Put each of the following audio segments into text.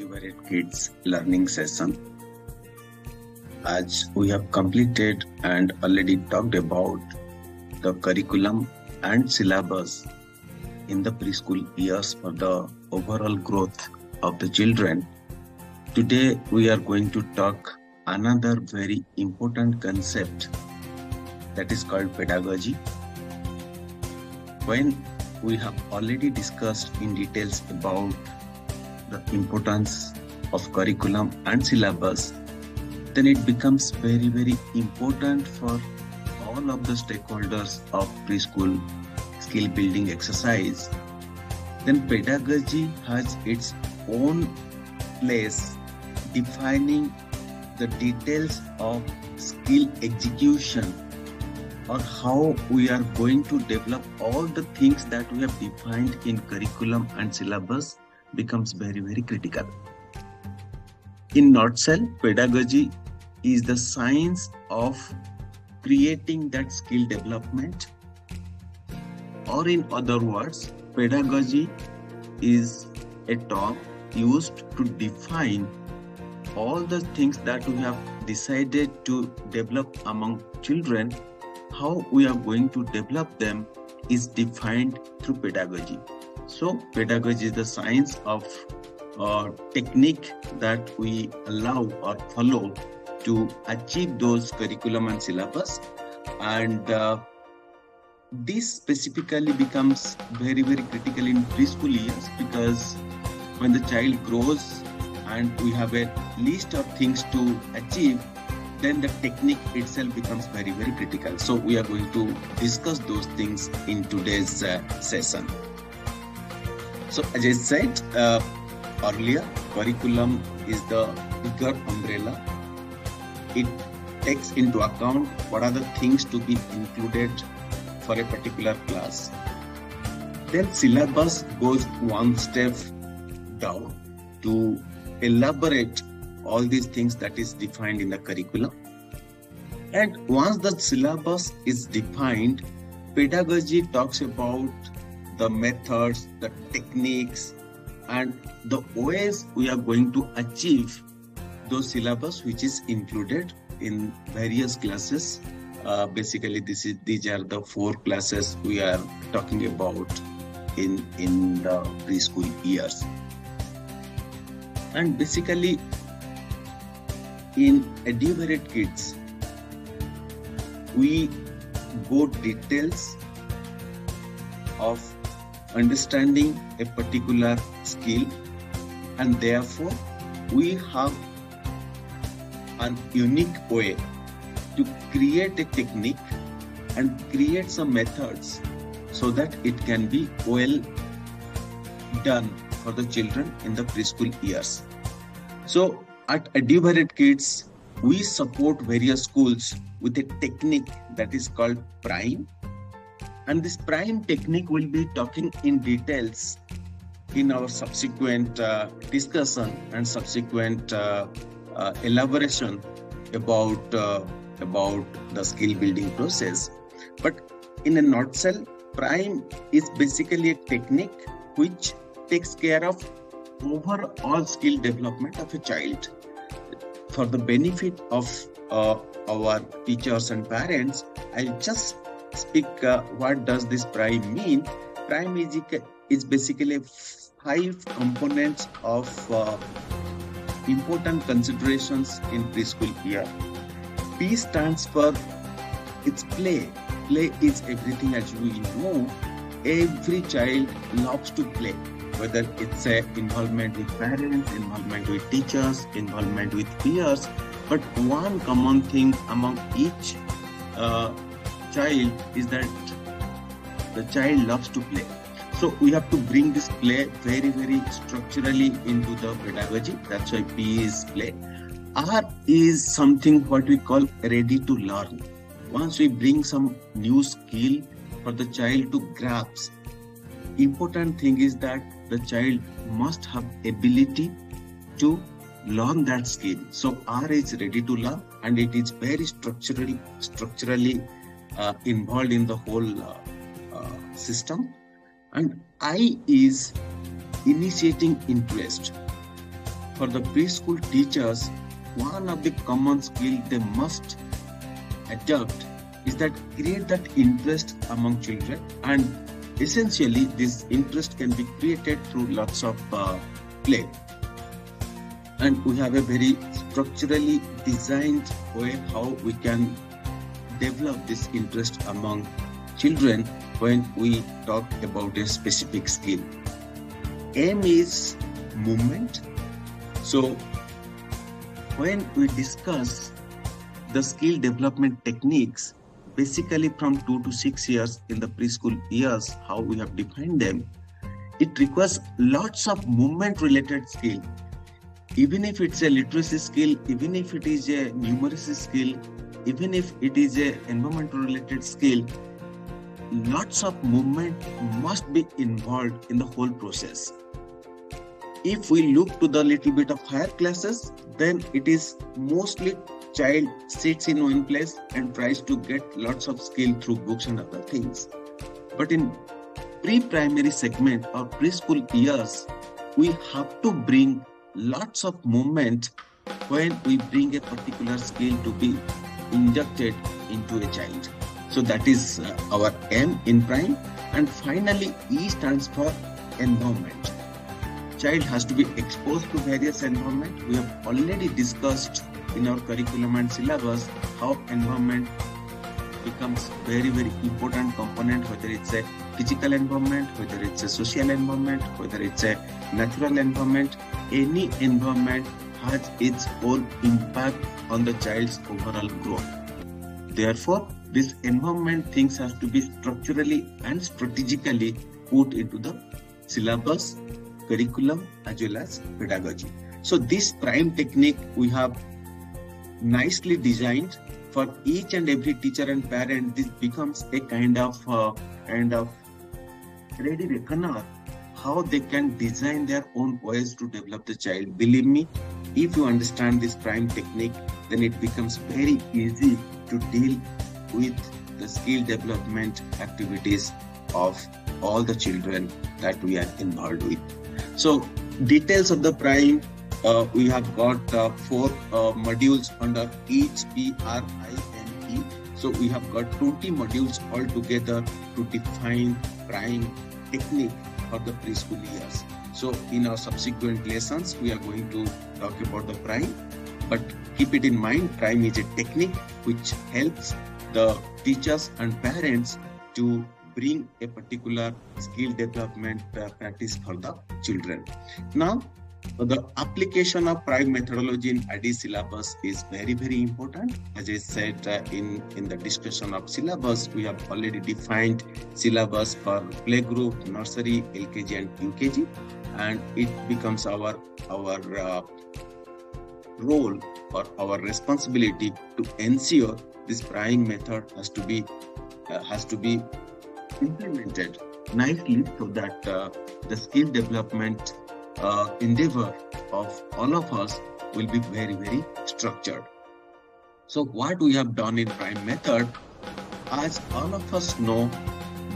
Educated Kids learning session. As we have completed and already talked about the curriculum and syllabus in the preschool years for the overall growth of the children, today we are going to talk another very important concept that is called pedagogy. When we have already discussed in details about the importance of curriculum and syllabus, then it becomes very, very important for all of the stakeholders of preschool skill building exercise. Then pedagogy has its own place defining the details of skill execution, or how we are going to develop all the things that we have defined in curriculum and syllabus becomes very, very critical. In nutshell, pedagogy is the science of creating that skill development, or in other words, pedagogy is a term used to define all the things that we have decided to develop among children. How we are going to develop them is defined through pedagogy. So pedagogy is the science of technique that we allow or follow to achieve those curriculum and syllabus. And this specifically becomes very, very critical in preschool years, because when the child grows and we have a list of things to achieve, then the technique itself becomes very, very critical. So we are going to discuss those things in today's session. So as I said earlier, curriculum is the bigger umbrella. It takes into account what are the things to be included for a particular class. Then syllabus goes one step down to elaborate all these things that is defined in the curriculum. And once the syllabus is defined, pedagogy talks about the methods, the techniques, and the ways we are going to achieve those syllabus which is included in various classes. Basically, these are the 4 classes we are talking about in the preschool years. And basically, in Educated Kids, we go details of understanding a particular skill, and therefore we have an unique way to create a technique and create some methods so that it can be well done for the children in the preschool years. So at Educated Kids, we support various schools with a technique that is called PRIME. And this PRIME technique will be talking in details in our subsequent discussion and subsequent elaboration about the skill building process. But in a nutshell, PRIME is basically a technique which takes care of overall skill development of a child. For the benefit of our teachers and parents, I'll just speak what does this PRIME mean. PRIME is basically 5 components of important considerations in preschool year. P stands for it's play. Play is everything, as you know. Every child loves to play, whether it's involvement with parents, involvement with teachers, involvement with peers. But one common thing among each child is that the child loves to play. So we have to bring this play very, very structurally into the pedagogy. That's why P is play. R is something what we call ready to learn. Once we bring some new skill for the child to grasp, important thing is that the child must have ability to learn that skill. So R is ready to learn, and it is very structurally involved in the whole system. And I is initiating interest. for the preschool teachers, one of the common skill they must adopt is that create that interest among children, and essentially this interest can be created through lots of play. And we have a very structurally designed way how we can develop this interest among children when we talk about a specific skill. Aim is movement. So when we discuss the skill development techniques, basically from 2 to 6 years in the preschool years, how we have defined them, it requires lots of movement related skill. Even if it's a literacy skill, even if it is a numeracy skill, even if it is a environmental related skill, lots of movement must be involved in the whole process. If we look to the little bit of higher classes, then it is mostly child sits in one place and tries to get lots of skill through books and other things. But in pre-primary segment or preschool years, we have to bring lots of movement when we bring a particular skill to be inducted into a child. So that is our M in prime. And finally, E stands for environment. Child has to be exposed to various environment. We have already discussed in our curriculum and syllabus how environment becomes very, very important component, whether it's a physical environment, whether it's a social environment, whether it's a natural environment. Any environment has its own impact on the child's overall growth. Therefore, this environment things have to be structurally and strategically put into the syllabus, curriculum, as well as pedagogy. So this prime technique we have nicely designed for each and every teacher and parent. This becomes a kind of ready reckoner how they can design their own ways to develop the child. Believe me, if you understand this prime technique, then it becomes very easy to deal with the skill development activities of all the children that we are involved with. So details of the prime, we have got 4 modules under each PRIME. So we have got 20 modules altogether to define prime technique for the preschool years. So in our subsequent lessons, we are going to talk about the prime, but keep it in mind, prime is a technique which helps the teachers and parents to bring a particular skill development practice for the children. Now, the application of prime methodology in ID syllabus is very, very important. As I said in the discussion of syllabus, we have already defined syllabus for playgroup, nursery, LKG and UKG, and it becomes our role or our responsibility to ensure this prime method has to be implemented nicely so that the skill development endeavor of all of us will be very, very structured. So what we have done in prime method, as all of us know,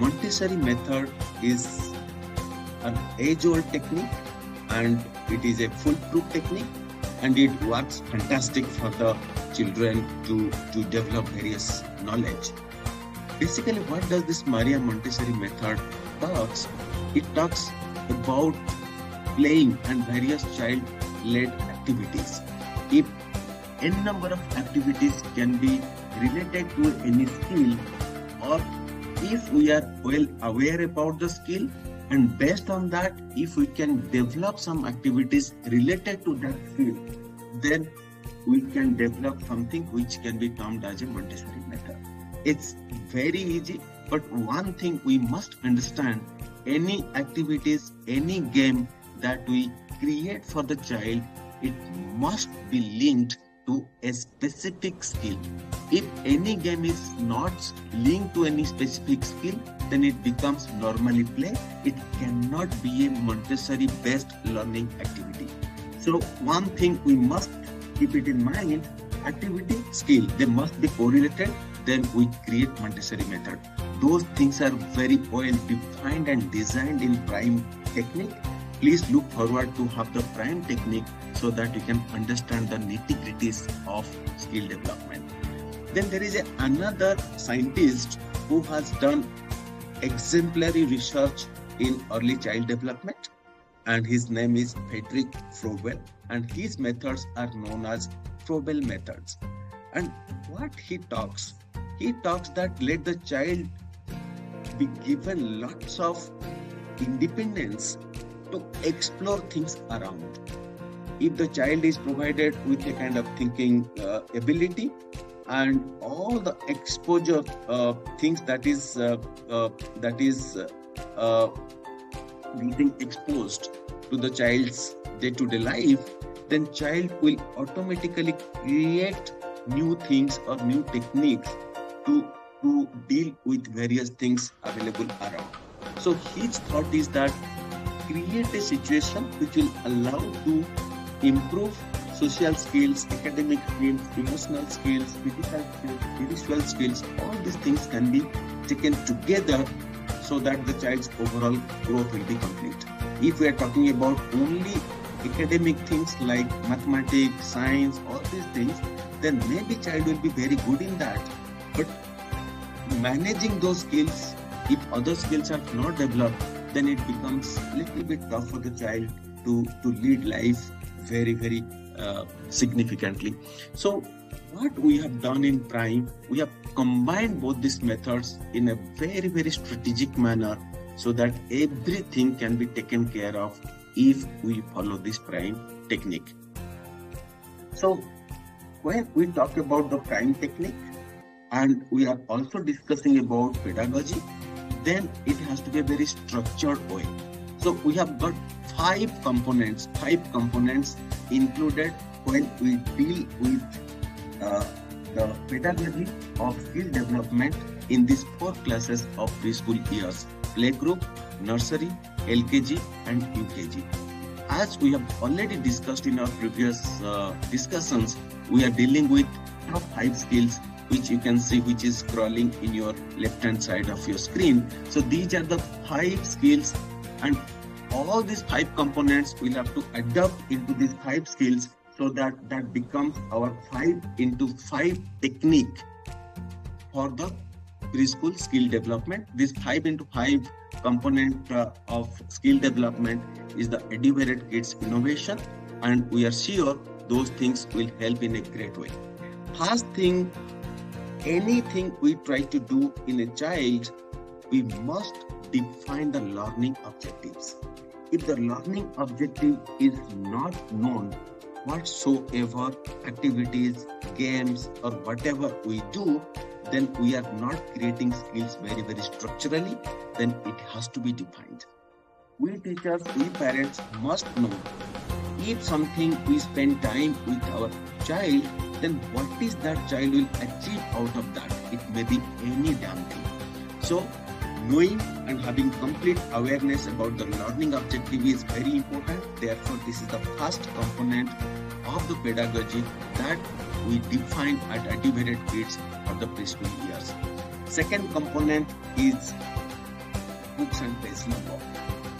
Montessori method is an age-old technique and it is a foolproof technique, and it works fantastic for the children to develop various knowledge. Basically, what does this Maria Montessori method talks? It talks about playing and various child-led activities. If n number of activities can be related to any skill, or if we are well aware about the skill, and based on that, if we can develop some activities related to that skill, then we can develop something which can be termed as a Montessori method. It's very easy, but one thing we must understand, any activities, any game that we create for the child, it must be linked to a specific skill. If any game is not linked to any specific skill, then it becomes normally play. It cannot be a Montessori based learning activity. So one thing we must keep it in mind, activity, skill, they must be correlated, then we create Montessori method. Those things are very well defined and designed in prime technique. Please look forward to have the prime technique so that you can understand the nitty-gritties of skill development. Then there is another scientist who has done exemplary research in early child development, and his name is Frederick Froebel, and his methods are known as Froebel methods. And what he talks that let the child be given lots of independence to explore things around. If the child is provided with a kind of thinking ability and all the exposure things that is getting exposed to the child's day-to-day life, then child will automatically create new things or new techniques to deal with various things available around. So his thought is that create a situation which will allow to improve social skills, academic skills, emotional skills, physical skills, spiritual skills. All these things can be taken together so that the child's overall growth will be complete. If we are talking about only academic things like mathematics, science, all these things, then maybe child will be very good in that. But managing those skills, if other skills are not developed, then it becomes a little bit tough for the child to lead life very, very significantly. So what we have done in Prime, we have combined both these methods in a very, very strategic manner so that everything can be taken care of if we follow this Prime technique. So when we talk about the Prime technique and we are also discussing about pedagogy, then it has to be a very structured way. So we have got five components included when we deal with the pedagogy of skill development in these 4 classes of preschool years: playgroup, nursery, LKG and UKG. As we have already discussed in our previous discussions, we are dealing with top 5 skills, which you can see, which is scrolling in your left hand side of your screen. So these are the 5 skills, and all these 5 components will have to adapt into these 5 skills so that becomes our 5x5 technique for the preschool skill development. This 5x5 component of skill development is the Educated Kids innovation, and we are sure those things will help in a great way. First thing, anything we try to do in a child, we must define the learning objectives. If the learning objective is not known, whatsoever activities, games or whatever we do, then we are not creating skills very, very structurally, then it has to be defined. We teachers, we parents must know if something we spend time with our child, then what is that child will achieve out of that? It may be any damn thing. So knowing and having complete awareness about the learning objective is very important. Therefore, this is the first component of the pedagogy that we define at Educated Kids for the preschool years. Second component is books and pencil work.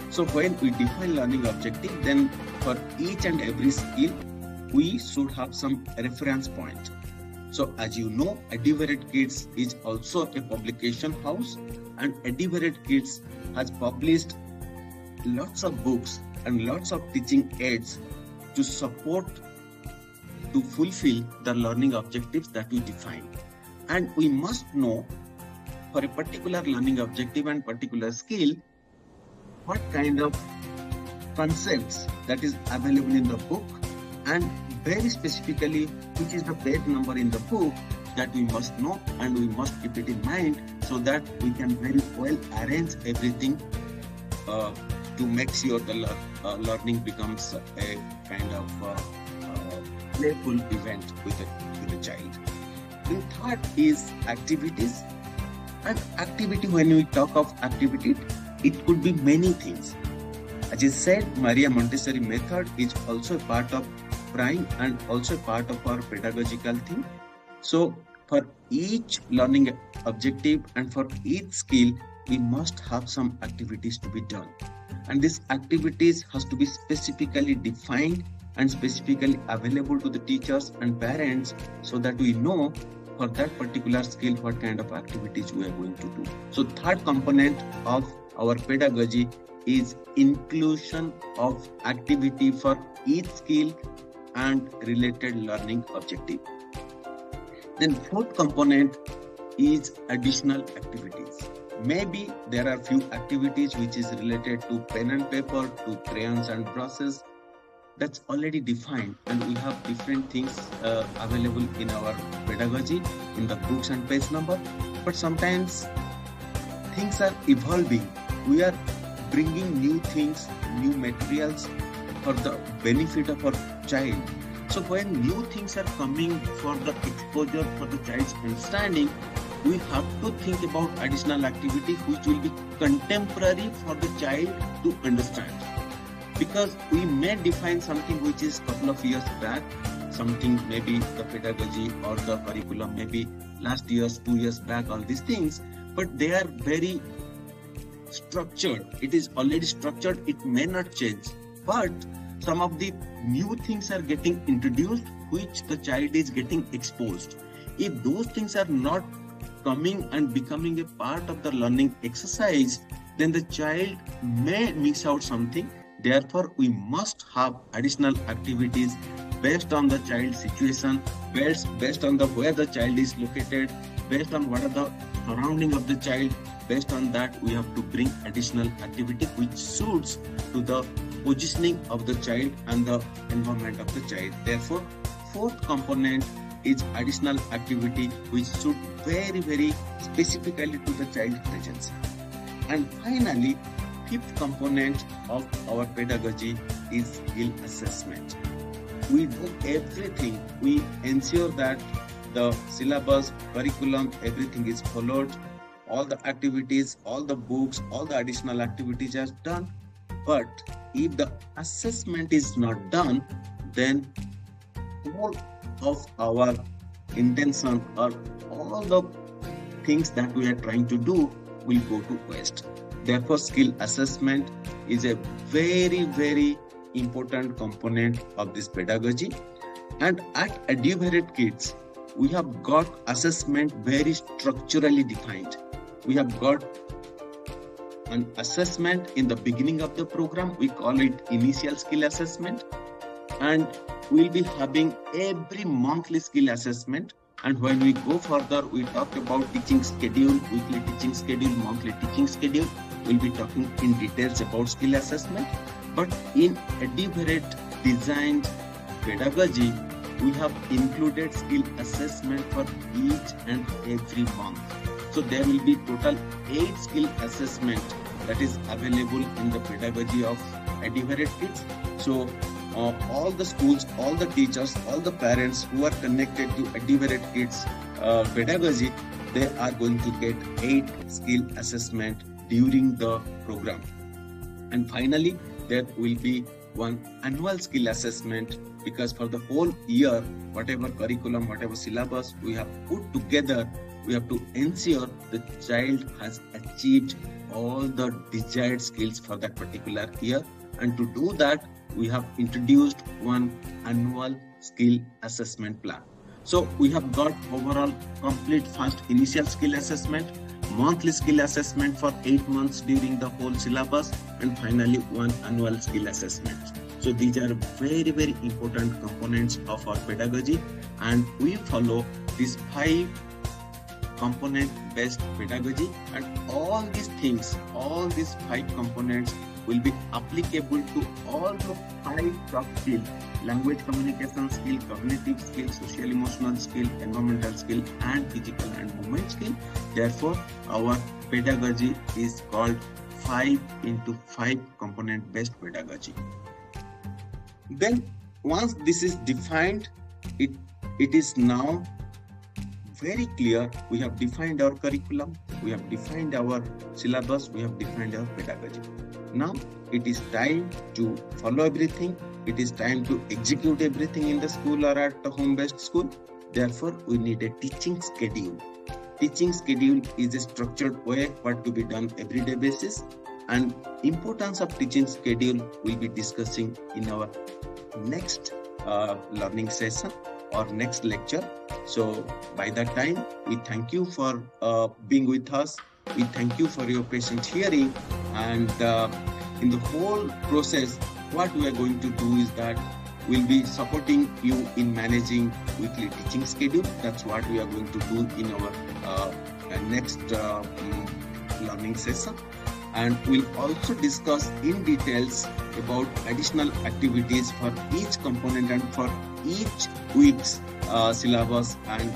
So when we define learning objective, then for each and every skill, we should have some reference point. So as you know, Educated Kids is also a publication house, and Educated Kids has published lots of books and lots of teaching aids to support, to fulfill the learning objectives that we define. And we must know for a particular learning objective and particular skill, what kind of concepts that is available in the book, and very specifically which is the page number in the book that we must know, and we must keep it in mind so that we can very well arrange everything to make sure the learning becomes a kind of playful event with the child. The third is activities. And activity, when we talk of activity, it could be many things. As I said, Maria Montessori method is also a part of Prime and also a part of our pedagogical thing. So for each learning objective and for each skill, we must have some activities to be done. And these activities has to be specifically defined and specifically available to the teachers and parents so that we know for that particular skill what kind of activities we are going to do. So third component of our pedagogy is inclusion of activity for each skill and related learning objective. Then fourth component is additional activities. Maybe there are few activities which is related to pen and paper, to crayons and brushes. That's already defined, and we have different things available in our pedagogy in the books and page number. But sometimes things are evolving. We are bringing new things, new materials for the benefit of our child. So when new things are coming for the exposure for the child's understanding, we have to think about additional activity which will be contemporary for the child to understand. Because we may define something which is couple of years back, something maybe the pedagogy or the curriculum maybe last year's, 2 years back, all these things, but they are very structured. It is already structured, it may not change, but some of the new things are getting introduced which the child is getting exposed. If those things are not coming and becoming a part of the learning exercise, then the child may miss out something. Therefore, we must have additional activities based on the child's situation, based on the where the child is located, based on what are the surrounding of the child. Based on that, we have to bring additional activity which suits to the positioning of the child and the environment of the child. Therefore, fourth component is additional activity which suit very, very specifically to the child presence. And finally, fifth component of our pedagogy is skill assessment. We do everything. We ensure that the syllabus, curriculum, everything is followed. All the activities, all the books, all the additional activities are done. But if the assessment is not done, then all of our intention or all the things that we are trying to do will go to waste. Therefore, skill assessment is a very, very important component of this pedagogy. And at Eduvated Kids, we have got assessment very structurally defined. We have got an assessment in the beginning of the program. We call it initial skill assessment. And we'll be having every monthly skill assessment. And when we go further, we talk about teaching schedule, weekly teaching schedule, monthly teaching schedule. We'll be talking in details about skill assessment. But in Eduvated designed pedagogy, we have included skill assessment for each and every month. So there will be total 8 skill assessment that is available in the pedagogy of Eduvated Kids. So all the schools, all the teachers, all the parents who are connected to Eduvated Kids pedagogy, they are going to get 8 skill assessment during the program. And finally, there will be one annual skill assessment, because for the whole year, whatever curriculum, whatever syllabus we have put together, we have to ensure the child has achieved all the desired skills for that particular year. And to do that, we have introduced one annual skill assessment plan. So we have got overall complete first initial skill assessment, monthly skill assessment for 8 months during the whole syllabus, and finally one annual skill assessment. So these are very, very important components of our pedagogy, and we follow these 5 component based pedagogy, and all these things, all these 5 components will be applicable to all the 5 top skills: language communication skill, cognitive skill, social emotional skill, environmental skill, and physical and movement skill. Therefore, our pedagogy is called 5x5 component based pedagogy. Then once this is defined, it is now very clear. We have defined our curriculum, we have defined our syllabus, we have defined our pedagogy. Now it is time to follow everything. It is time to execute everything in the school or at the home-based school. Therefore, we need a teaching schedule. Teaching schedule is a structured way what to be done everyday basis, and importance of teaching schedule we'll be discussing in our next learning session or next lecture. So by that time, we thank you for being with us. We thank you for your patient hearing, and in the whole process, what we are going to do is that we'll be supporting you in managing weekly teaching schedule. That's what we are going to do in our next learning session. And we'll also discuss in details about additional activities for each component and for each week's syllabus and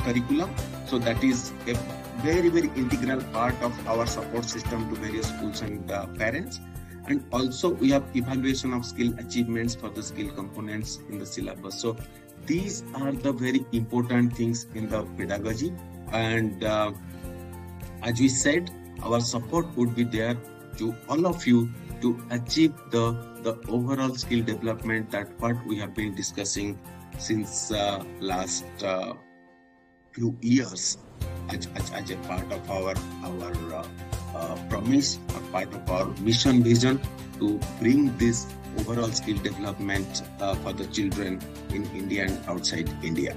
curriculum. So that is a very, very integral part of our support system to various schools and parents. And also we have evaluation of skill achievements for the skill components in the syllabus. So these are the very important things in the pedagogy. And as we said, our support would be there to all of you to achieve the overall skill development that what we have been discussing since last few years as a part of our promise, a part of our mission vision to bring this overall skill development for the children in India and outside India.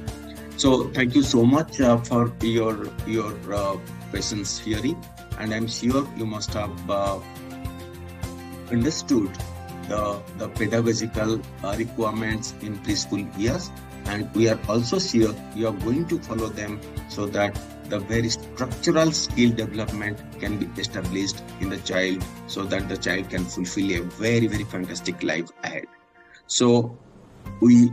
So thank you so much for your patience hearing, and I'm sure you must have understood the pedagogical requirements in preschool years, and we are also sure you are going to follow them so that the very structural skill development can be established in the child, so that the child can fulfill a very, very fantastic life ahead. So we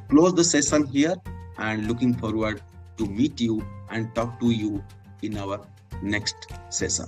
close the session here, and looking forward to meet you and talk to you in our next session.